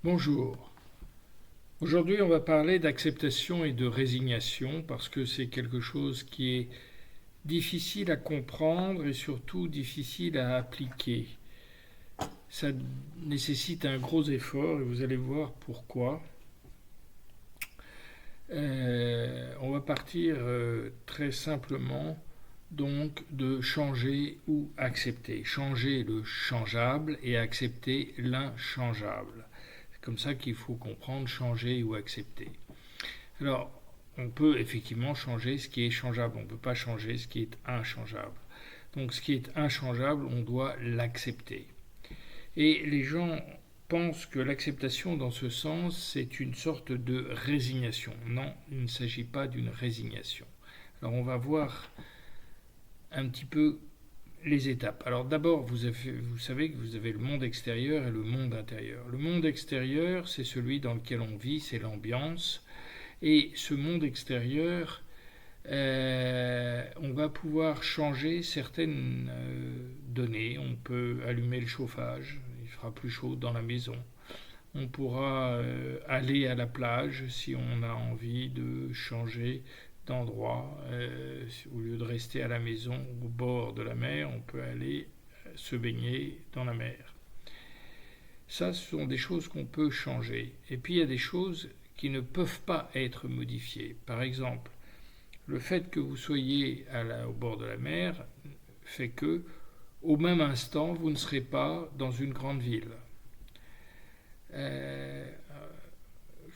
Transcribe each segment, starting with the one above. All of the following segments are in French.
Bonjour. Aujourd'hui, on va parler d'acceptation et de résignation parce que c'est quelque chose qui est difficile à comprendre et surtout difficile à appliquer. Ça nécessite un gros effort et vous allez voir pourquoi. On va partir très simplement donc de changer ou accepter. Changer le changeable et accepter l'inchangeable. C'est comme ça qu'il faut comprendre changer ou accepter. Alors, on peut effectivement changer ce qui est changeable, on ne peut pas changer ce qui est inchangeable. Donc ce qui est inchangeable, on doit l'accepter. Et les gens pensent que l'acceptation dans ce sens, c'est une sorte de résignation. Non, il ne s'agit pas d'une résignation. Alors on va voir un petit peu les étapes. Alors d'abord, vous savez que vous avez le monde extérieur et le monde intérieur. Le monde extérieur, c'est celui dans lequel on vit, c'est l'ambiance. Et ce monde extérieur, on va pouvoir changer certaines données. On peut allumer le chauffage, il fera plus chaud dans la maison. On pourra aller à la plage si on a envie de changer d'endroit. Au lieu de rester à la maison au bord de la mer, on peut aller se baigner dans la mer. Ça, ce sont des choses qu'on peut changer. Et puis, il y a des choses qui ne peuvent pas être modifiées. Par exemple, le fait que vous soyez au bord de la mer fait que, au même instant, vous ne serez pas dans une grande ville. Euh,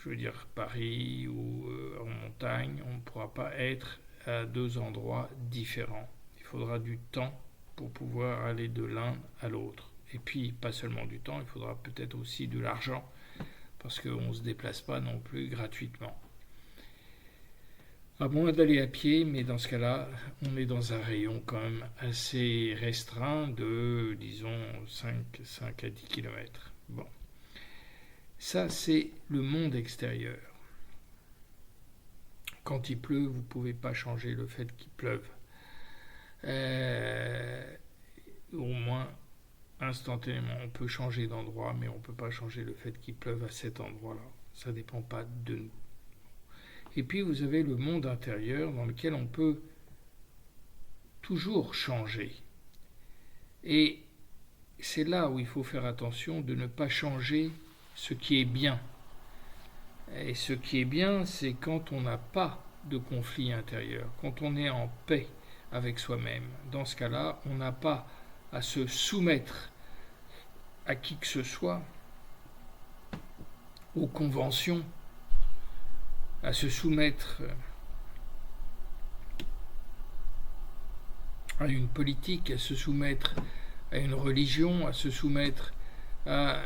je veux dire Paris ou en montagne, on ne pourra pas être à deux endroits différents. Il faudra du temps pour pouvoir aller de l'un à l'autre. Et puis, pas seulement du temps, il faudra peut-être aussi de l'argent, parce qu'on ne se déplace pas non plus gratuitement. À moins d'aller à pied, mais dans ce cas-là, on est dans un rayon quand même assez restreint de, disons, 5 à 10 km. Bon. Ça, c'est le monde extérieur. Quand il pleut, vous ne pouvez pas changer le fait qu'il pleuve. Euh, Au moins, instantanément, on peut changer d'endroit, mais on ne peut pas changer le fait qu'il pleuve à cet endroit-là. Ça ne dépend pas de nous. Et puis, vous avez le monde intérieur dans lequel on peut toujours changer. Et c'est là où il faut faire attention de ne pas changer ce qui est bien. Et ce qui est bien, c'est quand on n'a pas de conflit intérieur, quand on est en paix avec soi-même. Dans ce cas-là, on n'a pas à se soumettre à qui que ce soit, aux conventions, à se soumettre à une politique, à se soumettre à une religion, à se soumettre à,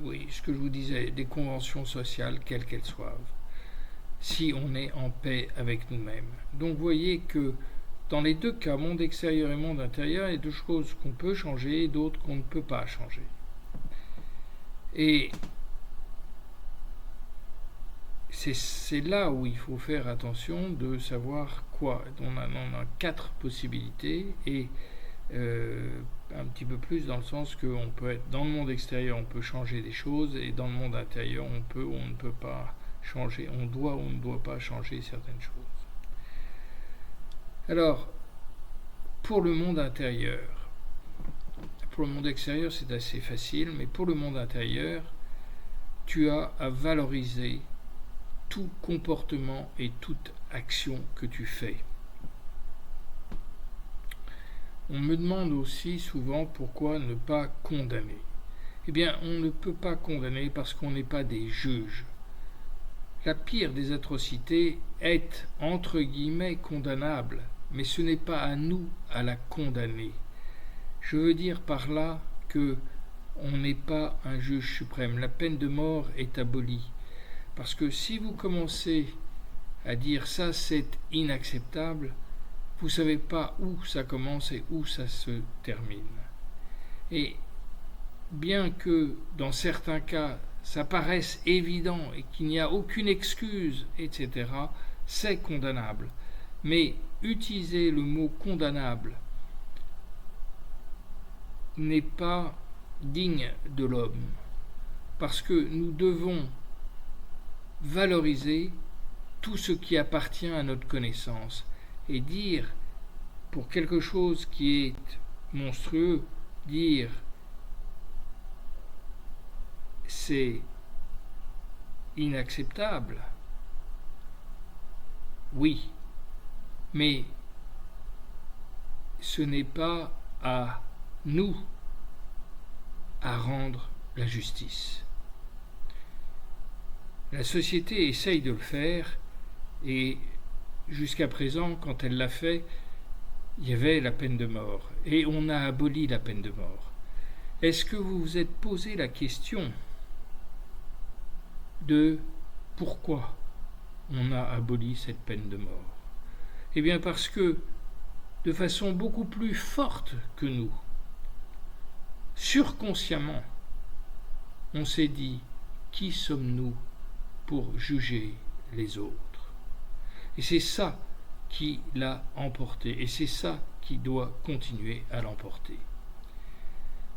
oui, ce que je vous disais, des conventions sociales, quelles qu'elles soient, si on est en paix avec nous-mêmes. Donc vous voyez que dans les deux cas, monde extérieur et monde intérieur, il y a deux choses qu'on peut changer et d'autres qu'on ne peut pas changer. Et c'est là où il faut faire attention de savoir quoi. On a quatre possibilités et un petit peu plus dans le sens qu'on peut être dans le monde extérieur, on peut changer des choses et dans le monde intérieur, on peut ou on ne peut pas changer, on doit ou on ne doit pas changer certaines choses. Alors, pour le monde intérieur, pour le monde extérieur, c'est assez facile, mais pour le monde intérieur, tu as à valoriser tout comportement et toute action que tu fais. On me demande aussi souvent pourquoi ne pas condamner. Eh bien, on ne peut pas condamner parce qu'on n'est pas des juges. La pire des atrocités est, entre guillemets, condamnable, mais ce n'est pas à nous à la condamner. Je veux dire par là que on n'est pas un juge suprême. La peine de mort est abolie. Parce que si vous commencez à dire ça c'est inacceptable, vous ne savez pas où ça commence et où ça se termine. Et bien que dans certains cas ça paraisse évident et qu'il n'y a aucune excuse, etc., c'est condamnable. Mais utiliser le mot condamnable n'est pas digne de l'homme. parce que nous devons valoriser tout ce qui appartient à notre connaissance et dire, pour quelque chose qui est monstrueux, dire c'est inacceptable, oui, mais ce n'est pas à nous à rendre la justice. La société essaye de le faire, et jusqu'à présent, quand elle l'a fait, il y avait la peine de mort, et on a aboli la peine de mort. Est-ce que vous vous êtes posé la question de pourquoi on a aboli cette peine de mort? Eh bien parce que, de façon beaucoup plus forte que nous, surconsciemment, on s'est dit, qui sommes-nous pour juger les autres? Et c'est ça qui l'a emporté, et c'est ça qui doit continuer à l'emporter.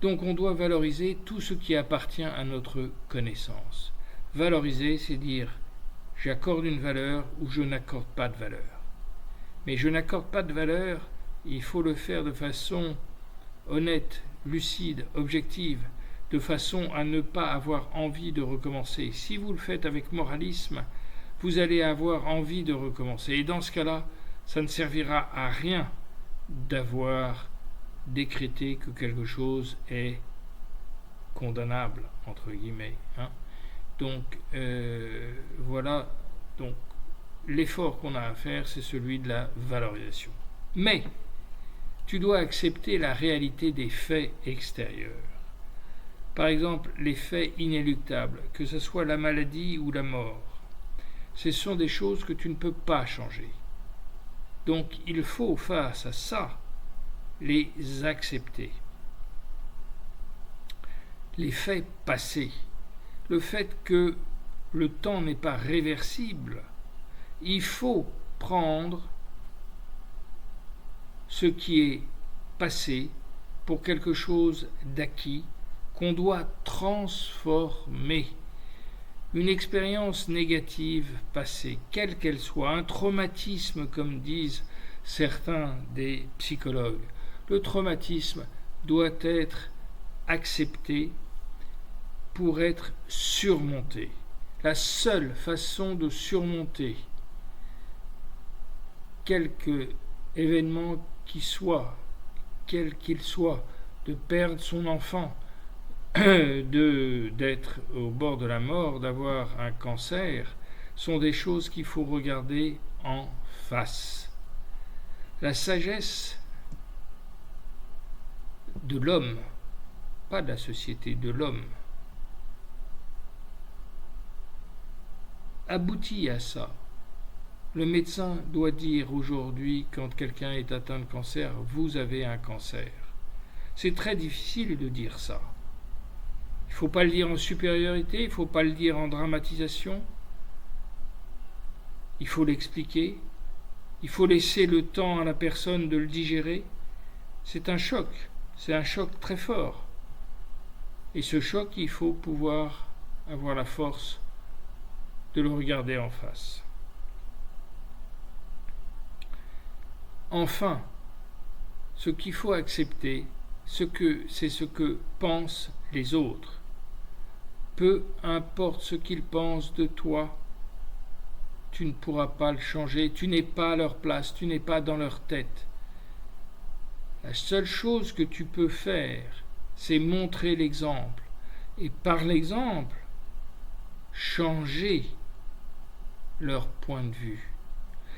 Donc on doit valoriser tout ce qui appartient à notre connaissance. Valoriser, c'est dire, j'accorde une valeur ou je n'accorde pas de valeur. Mais je n'accorde pas de valeur, il faut le faire de façon honnête, lucide, objective, de façon à ne pas avoir envie de recommencer. Si vous le faites avec moralisme, vous allez avoir envie de recommencer. Et dans ce cas-là, ça ne servira à rien d'avoir décrété que quelque chose est condamnable, entre guillemets. Donc, voilà. Donc, l'effort qu'on a à faire, c'est celui de la valorisation. Mais, tu dois accepter la réalité des faits extérieurs. Par exemple, les faits inéluctables, que ce soit la maladie ou la mort. Ce sont des choses que tu ne peux pas changer. Donc, il faut, face à ça, les accepter. Les faits passés, le fait que le temps n'est pas réversible, il faut prendre ce qui est passé pour quelque chose d'acquis qu'on doit transformer. Une expérience négative passée, quelle qu'elle soit, un traumatisme comme disent certains des psychologues, le traumatisme doit être accepté pour être surmonté. La seule façon de surmonter quelque événement qui soit, quel qu'il soit, de perdre son enfant, d'être au bord de la mort, d'avoir un cancer, sont des choses qu'il faut regarder en face. La sagesse de l'homme, pas de la société, de l'homme, aboutit à ça. Le médecin doit dire aujourd'hui, quand quelqu'un est atteint de cancer, vous avez un cancer. C'est très difficile de dire ça. Il ne faut pas le dire en supériorité, il ne faut pas le dire en dramatisation. Il faut l'expliquer. Il faut laisser le temps à la personne de le digérer. C'est un choc très fort. Et ce choc, il faut pouvoir avoir la force de le regarder en face. Enfin, ce qu'il faut accepter, c'est ce que pensent les autres. Peu importe ce qu'ils pensent de toi, tu ne pourras pas le changer, tu n'es pas à leur place, tu n'es pas dans leur tête. La seule chose que tu peux faire, c'est montrer l'exemple. Et par l'exemple, changer leur point de vue.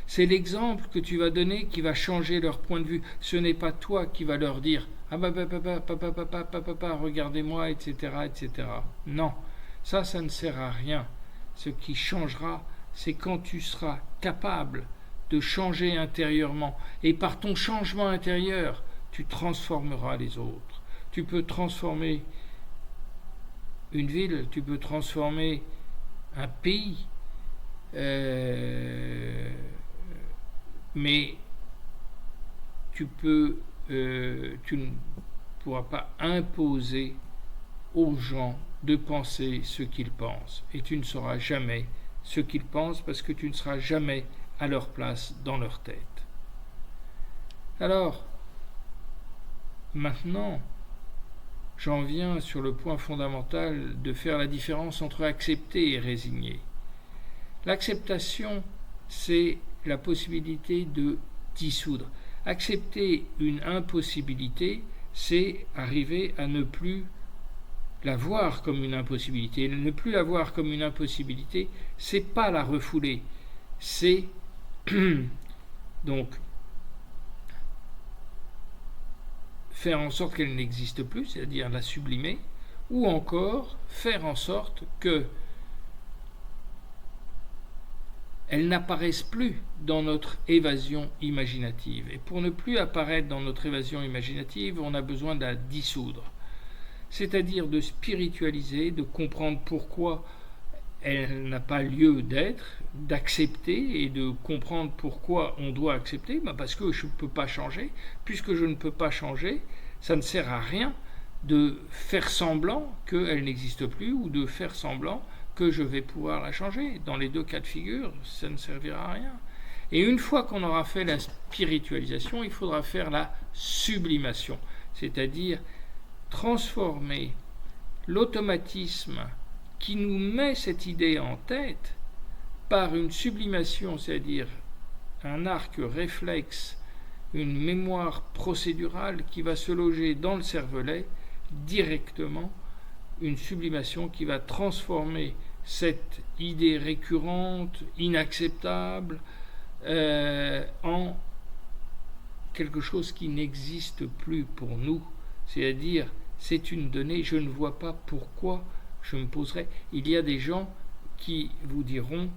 C'est l'exemple que tu vas donner qui va changer leur point de vue. Ce n'est pas toi qui vas leur dire « Ah bah papa, regardez-moi, etc. etc. » Non, ça ne sert à rien. Ce qui changera, c'est quand tu seras capable de changer intérieurement. Et par ton changement intérieur, tu transformeras les autres. Tu peux transformer une ville, tu peux transformer un pays, mais tu ne pourras pas imposer aux gens de penser ce qu'ils pensent. Et tu ne sauras jamais ce qu'ils pensent parce que tu ne seras jamais à leur place dans leur tête. Alors, maintenant, j'en viens sur le point fondamental de faire la différence entre accepter et résigner. L'acceptation, c'est la possibilité de dissoudre. Accepter une impossibilité, c'est arriver à ne plus la voir comme une impossibilité. Et ne plus la voir comme une impossibilité, c'est pas la refouler. C'est donc faire en sorte qu'elle n'existe plus, c'est-à-dire la sublimer, ou encore faire en sorte que elle n'apparaisse plus dans notre évasion imaginative. Et pour ne plus apparaître dans notre évasion imaginative, on a besoin de la dissoudre. C'est-à-dire de spiritualiser, de comprendre pourquoi elle n'a pas lieu d'être, d'accepter et de comprendre pourquoi on doit accepter, parce que je ne peux pas changer. Puisque je ne peux pas changer, ça ne sert à rien de faire semblant qu'elle n'existe plus ou de faire semblant que je vais pouvoir la changer. Dans les deux cas de figure, ça ne servira à rien. Et une fois qu'on aura fait la spiritualisation, il faudra faire la sublimation, c'est-à-dire transformer l'automatisme qui nous met cette idée en tête par une sublimation, c'est-à-dire un arc réflexe, une mémoire procédurale qui va se loger dans le cervelet directement, une sublimation qui va transformer cette idée récurrente, inacceptable, en quelque chose qui n'existe plus pour nous. C'est-à-dire, c'est une donnée, je ne vois pas pourquoi je me poserais. Il y a des gens qui vous diront,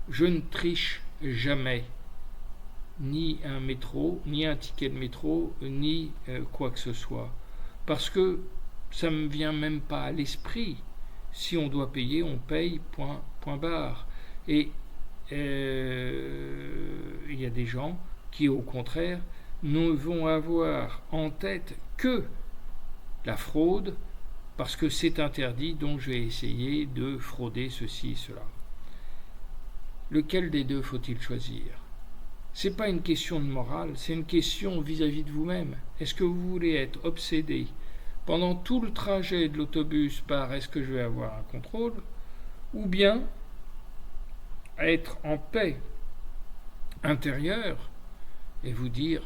je ne triche jamais, ni un métro, ni un ticket de métro, ni quoi que ce soit. Parce que ça ne me vient même pas à l'esprit. Si on doit payer, on paye, point barre. Et il y a des gens qui, au contraire, ne vont avoir en tête que la fraude, parce que c'est interdit, donc je vais essayer de frauder ceci et cela. Lequel des deux faut-il choisir ? C'est pas une question de morale, c'est une question vis-à-vis de vous-même. Est-ce que vous voulez être obsédé pendant tout le trajet de l'autobus par est-ce que je vais avoir un contrôle, ou bien être en paix intérieure et vous dire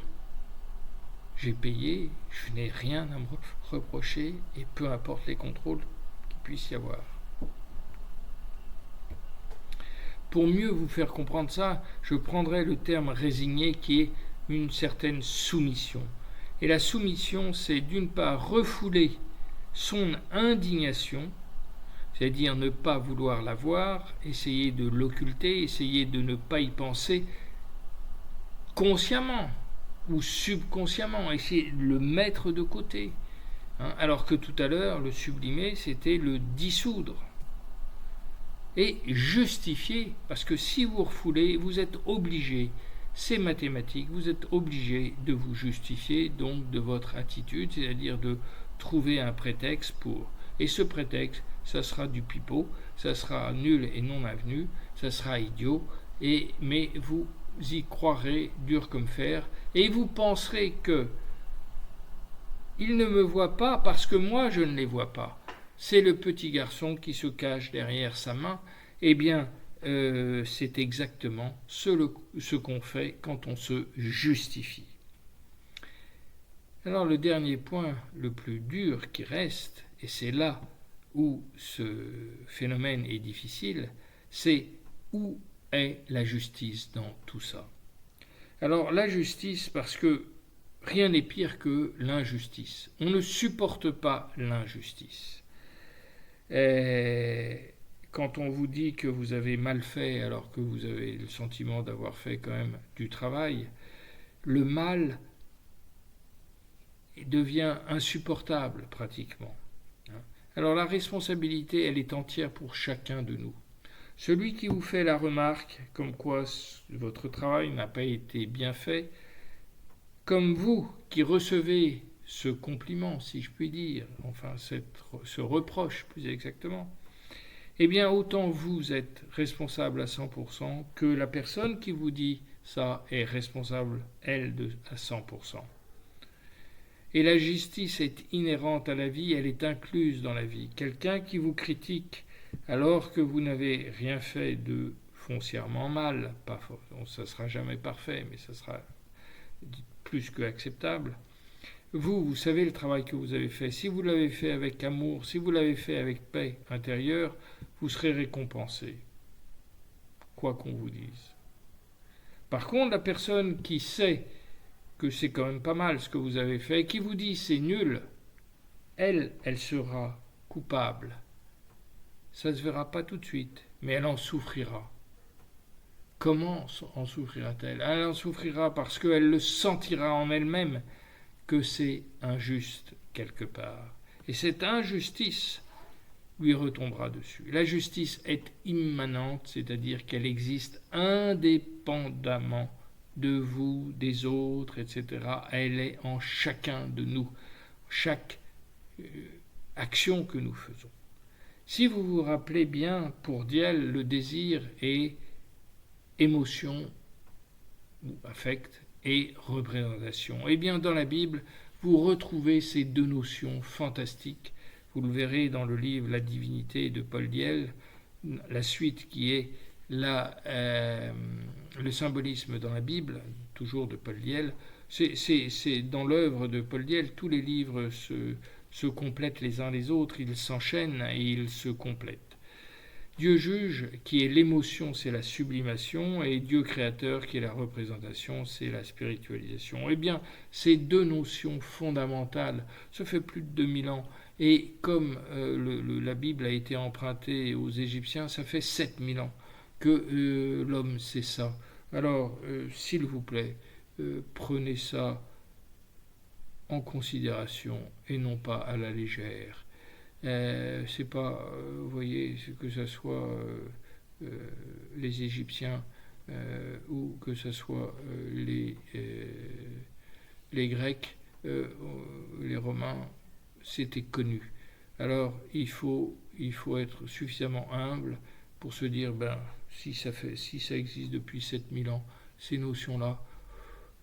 j'ai payé, je n'ai rien à me reprocher et peu importe les contrôles qu'il puisse y avoir. Pour mieux vous faire comprendre ça, je prendrai le terme résigné qui est une certaine soumission. Et la soumission, c'est d'une part refouler son indignation, c'est-à-dire ne pas vouloir la voir, essayer de l'occulter, essayer de ne pas y penser consciemment ou subconsciemment, essayer de le mettre de côté. Alors que tout à l'heure, le sublimer, c'était le dissoudre. Et justifier, parce que si vous refoulez, vous êtes obligé, c'est mathématique, vous êtes obligé de vous justifier donc de votre attitude, c'est-à-dire de trouver un prétexte pour. Et ce prétexte, ça sera du pipeau, ça sera nul et non avenu, ça sera idiot, mais vous y croirez dur comme fer, et vous penserez que il ne me voit pas parce que moi je ne les vois pas. C'est le petit garçon qui se cache derrière sa main. Eh bien, c'est exactement ce qu'on fait quand on se justifie. Alors le dernier point, le plus dur qui reste, et c'est là où ce phénomène est difficile, c'est où est la justice dans tout ça. Alors la justice, parce que rien n'est pire que l'injustice. On ne supporte pas l'injustice. Quand on vous dit que vous avez mal fait alors que vous avez le sentiment d'avoir fait quand même du travail, le mal devient insupportable pratiquement. Alors la responsabilité, elle est entière pour chacun de nous. Celui qui vous fait la remarque comme quoi votre travail n'a pas été bien fait, comme vous qui recevez ce compliment, si je puis dire, enfin ce reproche plus exactement, eh bien autant vous êtes responsable à 100% que la personne qui vous dit ça est responsable, elle, à 100%. Et la justice est inhérente à la vie, elle est incluse dans la vie. Quelqu'un qui vous critique alors que vous n'avez rien fait de foncièrement mal, ça ne sera jamais parfait, mais ça sera plus que acceptable. Vous savez le travail que vous avez fait. Si vous l'avez fait avec amour, si vous l'avez fait avec paix intérieure, vous serez récompensé, quoi qu'on vous dise. Par contre, la personne qui sait que c'est quand même pas mal ce que vous avez fait, qui vous dit c'est nul, elle sera coupable. Ça ne se verra pas tout de suite, mais elle en souffrira. Comment en souffrira-t-elle? Elle en souffrira parce qu'elle le sentira en elle-même que c'est injuste quelque part. Et cette injustice lui retombera dessus. La justice est immanente, c'est-à-dire qu'elle existe indépendamment de vous, des autres, etc. Elle est en chacun de nous, chaque action que nous faisons. Si vous vous rappelez bien, pour Diel, le désir est émotion ou affect et représentation. Eh bien, dans la Bible, vous retrouvez ces deux notions fantastiques. Vous le verrez dans le livre La divinité de Paul Diel, la suite qui est le symbolisme dans la Bible, toujours de Paul Diel. C'est dans l'œuvre de Paul Diel, tous les livres se complètent les uns les autres, ils s'enchaînent et ils se complètent. Dieu juge, qui est l'émotion, c'est la sublimation, et Dieu créateur, qui est la représentation, c'est la spiritualisation. Eh bien, ces deux notions fondamentales, ça fait plus de 2000 ans, et comme la Bible a été empruntée aux Égyptiens, ça fait 7000 ans que l'homme sait ça. Alors, s'il vous plaît, prenez ça en considération et non pas à la légère. C'est pas, vous voyez, que ce soit les Égyptiens ou que ce soit les Grecs, les Romains, c'était connu. Alors il faut être suffisamment humble pour se dire, si ça existe depuis 7000 ans, ces notions-là,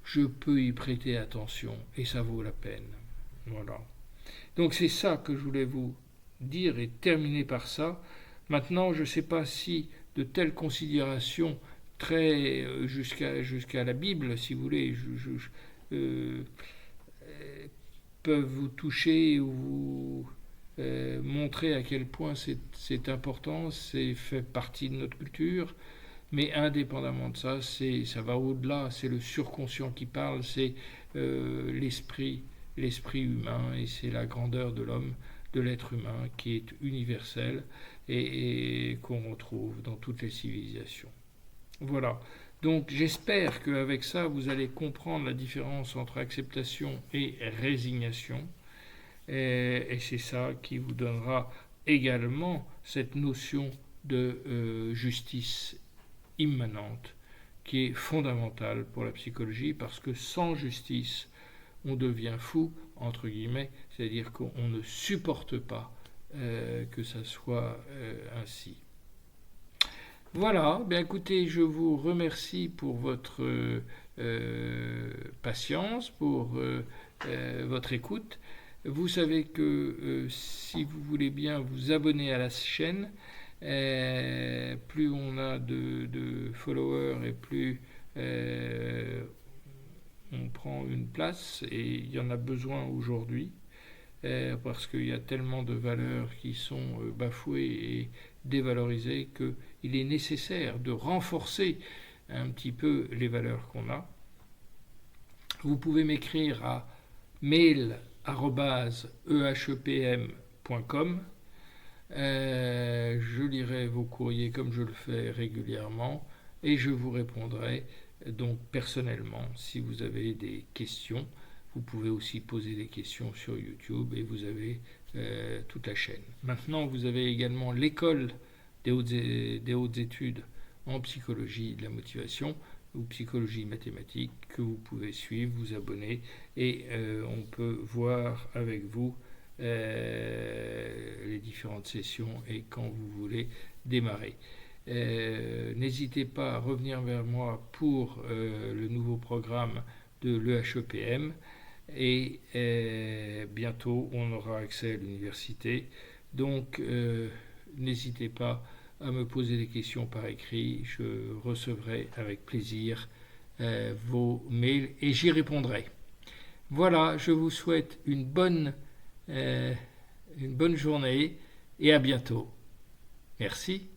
je peux y prêter attention et ça vaut la peine. Voilà. Donc c'est ça que je voulais vous dire et terminer par ça. Maintenant, je ne sais pas si de telles considérations très jusqu'à la Bible, si vous voulez, peuvent vous toucher ou vous montrer à quel point c'est important, c'est fait partie de notre culture. Mais indépendamment de ça, ça va au-delà, c'est le surconscient qui parle, c'est l'esprit humain, et c'est la grandeur de l'homme, de l'être humain, qui est universelle et qu'on retrouve dans toutes les civilisations. Voilà. Donc j'espère qu'avec ça, vous allez comprendre la différence entre acceptation et résignation. Et c'est ça qui vous donnera également cette notion de justice immanente, qui est fondamentale pour la psychologie, parce que sans justice, on devient fou, entre guillemets, c'est-à-dire qu'on ne supporte pas que ça soit ainsi. Voilà, bien écoutez, je vous remercie pour votre patience, pour votre écoute. Vous savez que si vous voulez bien vous abonner à la chaîne, plus on a de followers et plus on prend une place, et il y en a besoin aujourd'hui, parce qu'il y a tellement de valeurs qui sont bafouées et dévalorisées qu'il est nécessaire de renforcer un petit peu les valeurs qu'on a. Vous pouvez m'écrire à mail@ehepm.com. Je lirai vos courriers comme je le fais régulièrement et je vous répondrai donc personnellement si vous avez des questions. Vous pouvez aussi poser des questions sur YouTube et vous avez toute la chaîne. Maintenant, vous avez également l'école des hautes études en psychologie de la motivation ou psychologie mathématique que vous pouvez suivre, vous abonner et on peut voir avec vous les différentes sessions et quand vous voulez démarrer. N'hésitez pas à revenir vers moi pour le nouveau programme de l'EHEPM et bientôt on aura accès à l'université. Donc n'hésitez pas à me poser des questions par écrit, je recevrai avec plaisir vos mails et j'y répondrai. Voilà, je vous souhaite une bonne journée et à bientôt. Merci.